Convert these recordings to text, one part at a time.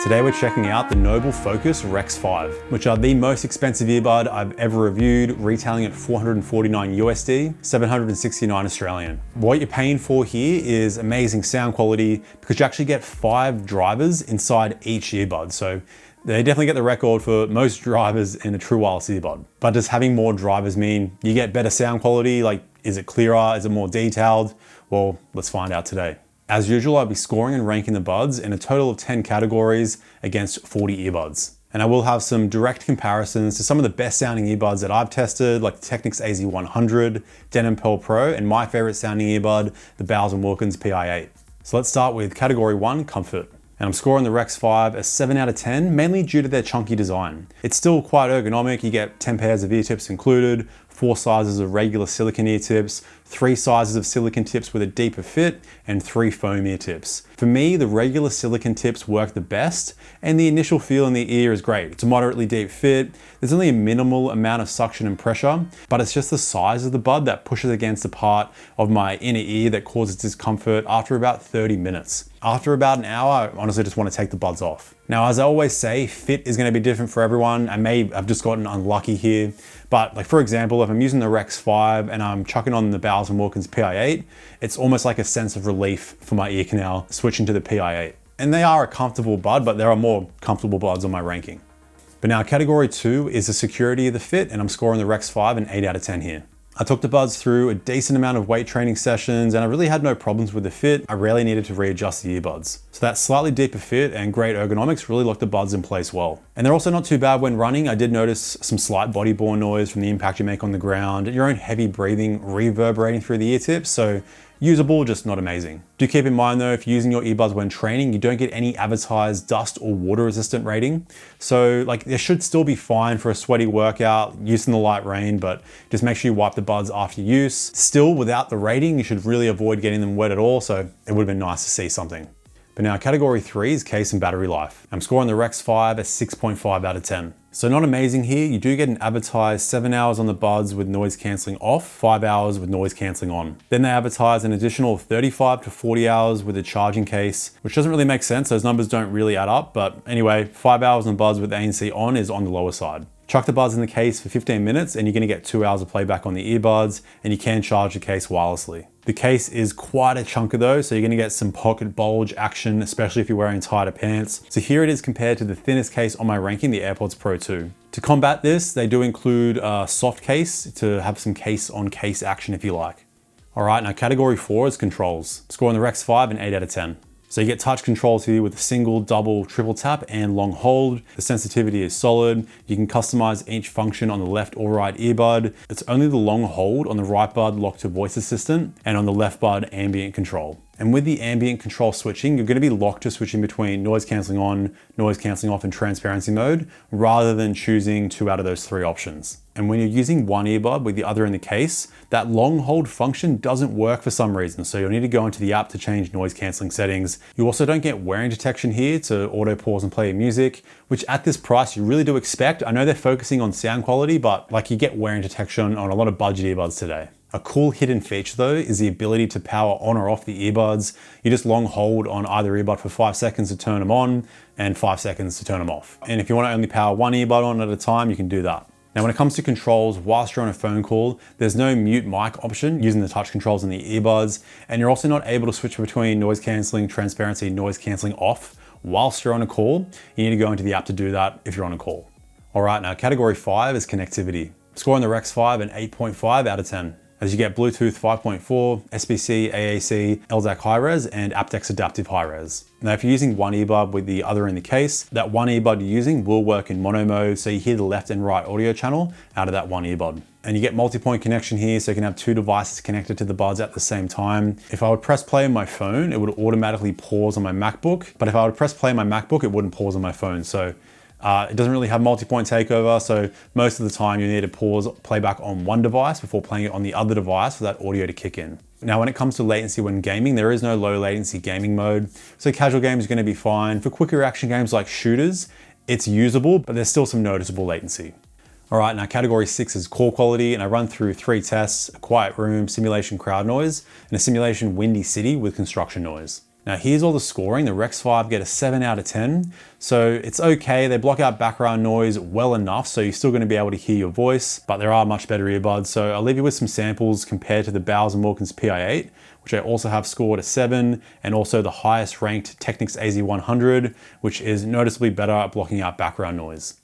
Today we're checking out the Noble FoKus Rex5, which are the most expensive earbud I've ever reviewed, retailing at 449 USD, 769 Australian. What you're paying for here is amazing sound quality because you actually get 5 drivers inside each earbud. So they definitely get the record for most drivers in a true wireless earbud. But does having more drivers mean you get better sound quality? Like, is it clearer? Is it more detailed? Well, let's find out today. As usual, I'll be scoring and ranking the buds in a total of 10 categories against 40 earbuds. And I will have some direct comparisons to some of the best sounding earbuds that I've tested, like the Technics AZ100, Denon Pearl Pro, and my favorite sounding earbud, the Bowers & Wilkins PI8. So let's start with category 1, comfort. And I'm scoring the Rex5 a 7 out of 10, mainly due to their chunky design. It's still quite ergonomic. You get 10 pairs of ear tips included, 4 sizes of regular silicone ear tips, 3 sizes of silicone tips with a deeper fit, and 3 foam ear tips. For me, the regular silicone tips work the best, and the initial feel in the ear is great. It's a moderately deep fit. There's only a minimal amount of suction and pressure, but it's just the size of the bud that pushes against the part of my inner ear that causes discomfort after about 30 minutes. After about an hour, I honestly just want to take the buds off. Now, as I always say, fit is going to be different for everyone. I've just gotten unlucky here, but like for example, if I'm using the Rex5 and I'm chucking on the Bowers & Wilkins PI8, it's almost like a sense of relief for my ear canal switching to the PI8. And they are a comfortable bud, but there are more comfortable buds on my ranking. But now category 2 is the security of the fit, and I'm scoring the Rex5 an 8 out of 10 here. I took the buds through a decent amount of weight training sessions and I really had no problems with the fit. I rarely needed to readjust the earbuds. So that slightly deeper fit and great ergonomics really locked the buds in place well. And they're also not too bad when running. I did notice some slight body-borne noise from the impact you make on the ground, your own heavy breathing reverberating through the ear tips. So usable, just not amazing. Do keep in mind though, if you're using your earbuds when training, you don't get any advertised dust or water resistant rating. So like they should still be fine for a sweaty workout, use in the light rain, but just make sure you wipe the buds after use. Still, without the rating, you should really avoid getting them wet at all. So it would have been nice to see something. But now category 3 is case and battery life. I'm scoring the Rex5 a 6.5 out of 10. So not amazing here. You do get an advertised 7 hours on the buds with noise cancelling off, 5 hours with noise cancelling on. Then they advertise an additional 35 to 40 hours with a charging case, which doesn't really make sense. Those numbers don't really add up. But anyway, 5 hours on buds with ANC on is on the lower side. Chuck the buds in the case for 15 minutes and you're gonna get 2 hours of playback on the earbuds, and you can charge the case wirelessly. The case is quite a chunker though, so you're gonna get some pocket bulge action, especially if you're wearing tighter pants. So here it is compared to the thinnest case on my ranking, the AirPods Pro 2. To combat this, they do include a soft case to have some case on case action if you like. All right, now category 4 is controls. Scoring the Rex5 an 8 out of 10. So you get touch controls here with a single, double, triple tap and long hold. The sensitivity is solid. You can customize each function on the left or right earbud. It's only the long hold on the right bud locked to voice assistant, and on the left bud ambient control. And with the ambient control switching, you're going to be locked to switching between noise cancelling on, noise cancelling off, and transparency mode, rather than choosing 2 out of those 3 options. And when you're using one earbud with the other in the case, that long hold function doesn't work for some reason. So you'll need to go into the app to change noise cancelling settings. You also don't get wearing detection here to auto pause and play your music, which at this price you really do expect. I know they're focusing on sound quality, but like you get wearing detection on a lot of budget earbuds today. A cool hidden feature though is the ability to power on or off the earbuds. You just long hold on either earbud for 5 seconds to turn them on and 5 seconds to turn them off. And if you want to only power one earbud on at a time, you can do that. Now, when it comes to controls, whilst you're on a phone call, there's no mute mic option using the touch controls in the earbuds. And you're also not able to switch between noise cancelling, transparency, noise cancelling off whilst you're on a call. You need to go into the app to do that if you're on a call. All right, now category 5 is connectivity. Scoring the Rex5 an 8.5 out of 10. As you get Bluetooth 5.4, SBC, AAC, LDAC high-res, and aptX adaptive high-res. Now, if you're using one earbud with the other in the case, that one earbud you're using will work in mono mode, so you hear the left and right audio channel out of that one earbud. And you get multi-point connection here, so you can have 2 devices connected to the buds at the same time. If I would press play on my phone, it would automatically pause on my MacBook, but if I would press play on my MacBook, it wouldn't pause on my phone. So it doesn't really have multi-point takeover, so most of the time you need to pause playback on one device before playing it on the other device for that audio to kick in. Now, when it comes to latency when gaming, there is no low latency gaming mode, so casual games are going to be fine. For quicker action games like shooters, it's usable, but there's still some noticeable latency. All right, now category 6 is call quality, and I run through 3 tests: a quiet room, simulation crowd noise, and a simulation windy city with construction noise. Now here's all the scoring. The Rex5 get a 7 out of 10. So it's okay, they block out background noise well enough, so you're still gonna be able to hear your voice, but there are much better earbuds. So I'll leave you with some samples compared to the Bowers & Wilkins PI8, which I also have scored a 7, and also the highest ranked Technics AZ100, which is noticeably better at blocking out background noise.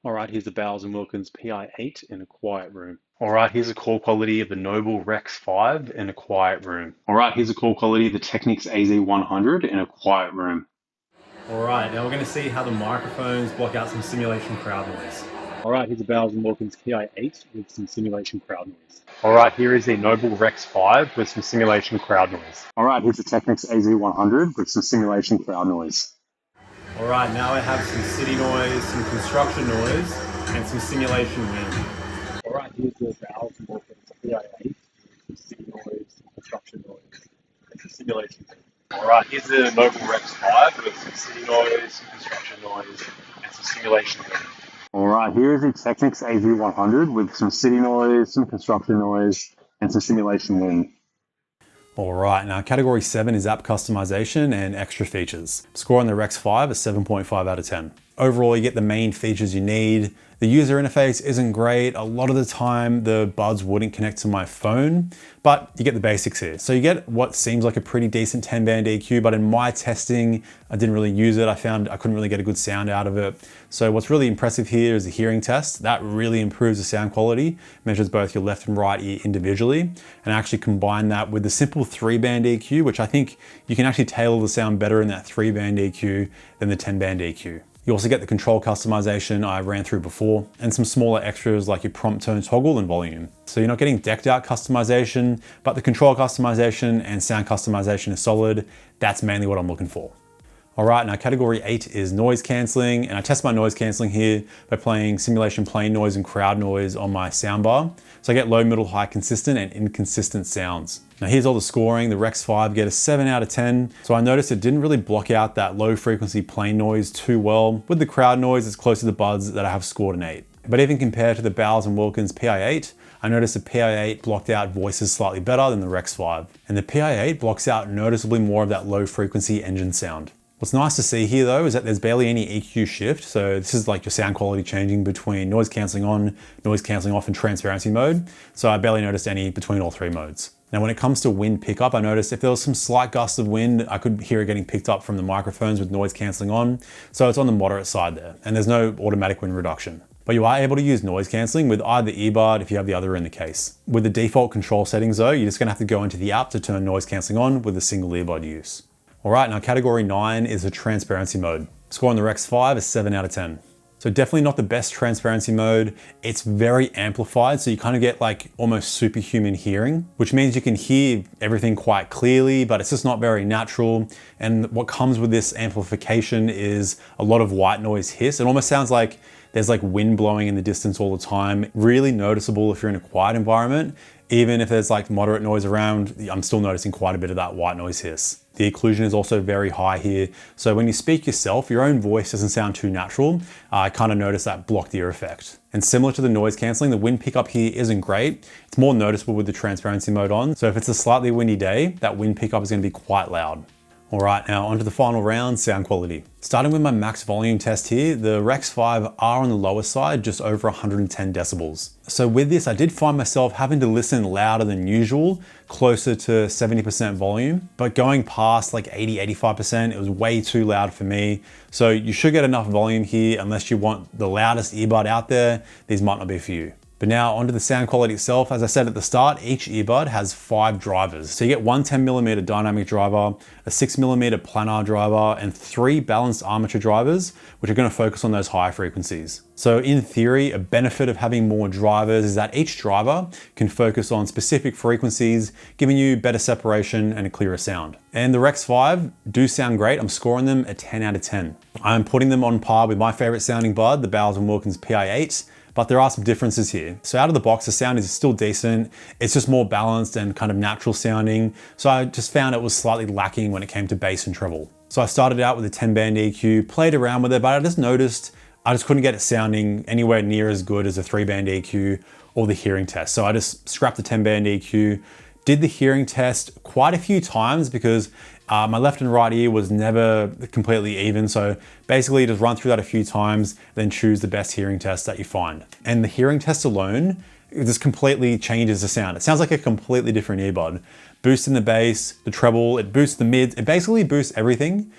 All right, here's the Bowers & Wilkins PI8 in a quiet room. All right, here's the call quality of the Noble Rex5 in a quiet room. All right, here's the call quality of the Technics AZ100 in a quiet room. All right, now we're gonna see how the microphones block out some simulation crowd noise. All right, here's the Bowers & Wilkins PI8 with some simulation crowd noise. All right, here is the Noble Rex5 with some simulation crowd noise. All right, here's the Technics AZ100 with some simulation crowd noise. All right, now I have some city noise, some construction noise, and some simulation wind. All right, here's the Bowers & Wilkins PI8, some city noise, some construction noise, and some simulation wind. All right, here's the Noble Rex5 with some city noise, some construction noise, and some simulation wind. All right, here's the Technics AZ100 with some city noise, some construction noise, and some simulation wind. All right, now category 7 is app customization and extra features. Score on the Rex5 is 7.5 out of 10. Overall, you get the main features you need. The user interface isn't great. A lot of the time, the buds wouldn't connect to my phone, but you get the basics here. So you get what seems like a pretty decent 10-band EQ, but in my testing, I didn't really use it. I found I couldn't really get a good sound out of it. So what's really impressive here is the hearing test. That really improves the sound quality, measures both your left and right ear individually, and actually combine that with the simple 3-band EQ, which I think you can actually tailor the sound better in that 3-band EQ than the 10-band EQ. You also get the control customization I ran through before, and some smaller extras like your prompt tone toggle and volume. So you're not getting decked out customization, but the control customization and sound customization is solid. That's mainly what I'm looking for. All right, now category 8 is noise cancelling, and I test my noise cancelling here by playing simulation plane noise and crowd noise on my soundbar. So I get low, middle, high, consistent, and inconsistent sounds. Now here's all the scoring. The Rex5 get a 7 out of 10. So I noticed it didn't really block out that low frequency plane noise too well. With the crowd noise, it's close to the buds that I have scored an 8. But even compared to the Bowers & Wilkins PI8, I noticed the PI8 blocked out voices slightly better than the Rex5. And the PI8 blocks out noticeably more of that low frequency engine sound. What's nice to see here though is that there's barely any EQ shift. So this is like your sound quality changing between noise cancelling on, noise cancelling off, and transparency mode. So I barely noticed any between all 3 modes. Now when it comes to wind pickup, I noticed if there was some slight gusts of wind, I could hear it getting picked up from the microphones with noise cancelling on. So it's on the moderate side there, and there's no automatic wind reduction. But you are able to use noise cancelling with either earbud if you have the other in the case. With the default control settings though, you're just gonna have to go into the app to turn noise cancelling on with a single earbud use. All right, now category 9 is the transparency mode. Score on the Rex5 is 7 out of 10. So definitely not the best transparency mode. It's very amplified, so you kind of get like almost superhuman hearing, which means you can hear everything quite clearly, but it's just not very natural. And what comes with this amplification is a lot of white noise hiss. It almost sounds like there's like wind blowing in the distance all the time. Really noticeable if you're in a quiet environment. Even if there's like moderate noise around, I'm still noticing quite a bit of that white noise hiss. The occlusion is also very high here. So when you speak yourself, your own voice doesn't sound too natural. I kind of notice that blocked ear effect. And similar to the noise cancelling, the wind pickup here isn't great. It's more noticeable with the transparency mode on. So if it's a slightly windy day, that wind pickup is going to be quite loud. All right, now onto the final round, sound quality. Starting with my max volume test here, the Rex5 are on the lower side, just over 110 decibels. So with this, I did find myself having to listen louder than usual, closer to 70% volume, but going past like 80, 85%, it was way too loud for me. So you should get enough volume here unless you want the loudest earbud out there. These might not be for you. But now onto the sound quality itself. As I said at the start, each earbud has 5 drivers. So you get one 10mm dynamic driver, a 6mm planar driver, and 3 balanced armature drivers, which are going to focus on those high frequencies. So in theory, a benefit of having more drivers is that each driver can focus on specific frequencies, giving you better separation and a clearer sound. And the Rex5 do sound great. I'm scoring them a 10 out of 10. I'm putting them on par with my favorite sounding bud, the Bowers & Wilkins PI8. But there are some differences here. So out of the box, the sound is still decent. It's just more balanced and kind of natural sounding. So I just found it was slightly lacking when it came to bass and treble. So I started out with a 10-band EQ, played around with it, but I just noticed I just couldn't get it sounding anywhere near as good as a 3-band EQ or the hearing test. So I just scrapped the 10-band EQ, did the hearing test quite a few times because My left and right ear was never completely even, so basically just run through that a few times, then choose the best hearing test that you find. And the hearing test alone, it just completely changes the sound. It sounds like a completely different earbud. Boosting the bass, the treble, it boosts the mids, it basically boosts everything.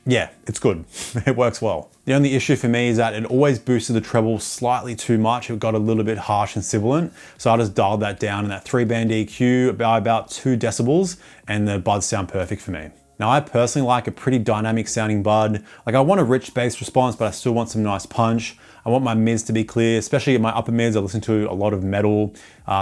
Yeah, it's good. It works well. The only issue for me is that it always boosted the treble slightly too much. It got a little bit harsh and sibilant. So I just dialed that down in that 3-band EQ by about 2 decibels, and the buds sound perfect for me. Now, I personally like a pretty dynamic sounding bud. Like, I want a rich bass response, but I still want some nice punch. I want my mids to be clear, especially in my upper mids. I listen to a lot of metal,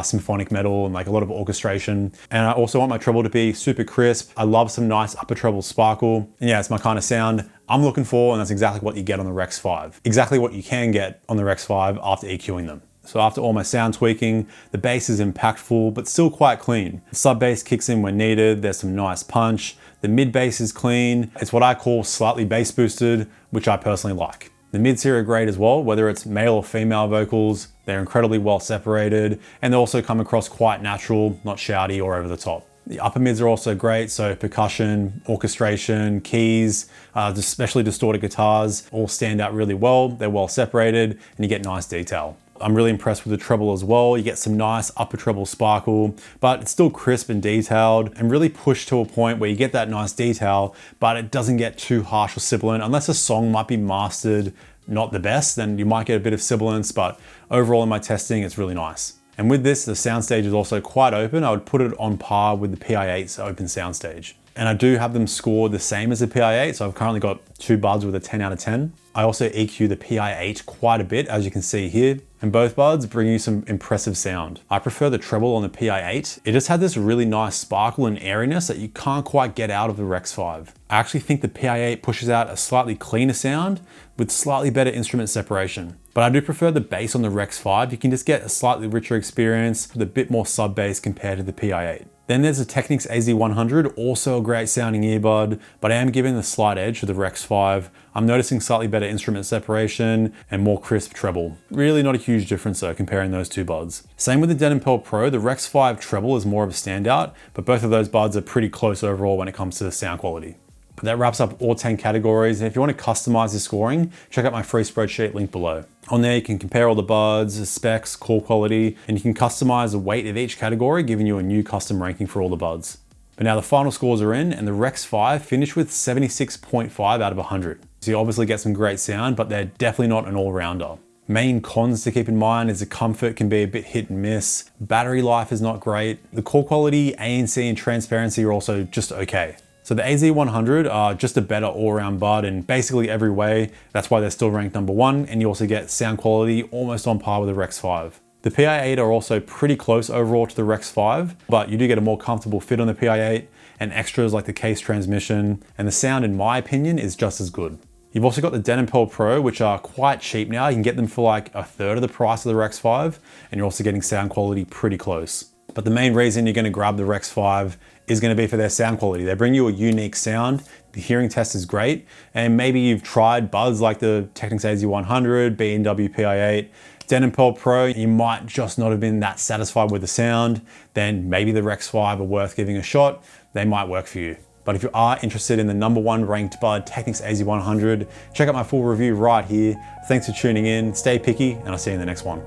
symphonic metal, and like a lot of orchestration. And I also want my treble to be super crisp. I love some nice upper treble sparkle. And yeah, it's my kind of sound I'm looking for, and that's exactly what you get on the Rex5. Exactly what you can get on the Rex5 after EQing them. So after all my sound tweaking, the bass is impactful, but still quite clean. The sub bass kicks in when needed. There's some nice punch. The mid bass is clean. It's what I call slightly bass boosted, which I personally like. The mids here are great as well, whether it's male or female vocals. They're incredibly well separated, and they also come across quite natural, not shouty or over the top. The upper mids are also great, so percussion, orchestration, keys, especially distorted guitars, all stand out really well. They're well separated, and you get nice detail. I'm really impressed with the treble as well. You get some nice upper treble sparkle, but it's still crisp and detailed, and really pushed to a point where you get that nice detail, but it doesn't get too harsh or sibilant. Unless a song might be mastered not the best, then you might get a bit of sibilance, but overall in my testing, it's really nice. And with this, the soundstage is also quite open. I would put it on par with the PI8's open soundstage. And I do have them scored the same as the PI8, so I've currently got 2 buds with a 10 out of 10. I also EQ the PI8 quite a bit, as you can see here, and both buds bring you some impressive sound. I prefer the treble on the PI8. It just had this really nice sparkle and airiness that you can't quite get out of the Rex5. I actually think the PI8 pushes out a slightly cleaner sound with slightly better instrument separation. But I do prefer the bass on the Rex5. You can just get a slightly richer experience with a bit more sub bass compared to the PI8. Then there's the Technics AZ100, also a great sounding earbud, but I am giving the slight edge to the Rex5. I'm noticing slightly better instrument separation and more crisp treble. Really not a huge difference though, comparing those 2 buds. Same with the Denon Pearl Pro, the Rex5 treble is more of a standout, but both of those buds are pretty close overall when it comes to the sound quality. But that wraps up all 10 categories, and if you want to customize the scoring, check out my free spreadsheet link below. On there you can compare all the buds, the specs, call quality, and you can customize the weight of each category, giving you a new custom ranking for all the buds. But now the final scores are in, and the Rex5 finished with 76.5 out of 100. So you obviously get some great sound, but they're definitely not an all-rounder. Main cons to keep in mind is the comfort can be a bit hit and miss. Battery life is not great. The call quality, ANC, and transparency are also just okay. So the AZ100 are just a better all-around bud in basically every way. That's why they're still ranked #1, and you also get sound quality almost on par with the Rex5. The PI8 are also pretty close overall to the Rex5, but you do get a more comfortable fit on the PI8 and extras like the case transmission, and the sound, in my opinion, is just as good. You've also got the Denon Pearl Pro, which are quite cheap now. You can get them for like a third of the price of the Rex5, and you're also getting sound quality pretty close. But the main reason you're gonna grab the Rex5 is gonna be for their sound quality. They bring you a unique sound, the hearing test is great, and maybe you've tried buds like the Technics AZ100, B&W PI8, Denon Pearl Pro, you might just not have been that satisfied with the sound, then maybe the Rex5 are worth giving a shot. They might work for you. But if you are interested in the #1 ranked bud, Technics AZ100, check out my full review right here. Thanks for tuning in, stay picky, and I'll see you in the next one.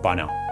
Bye now.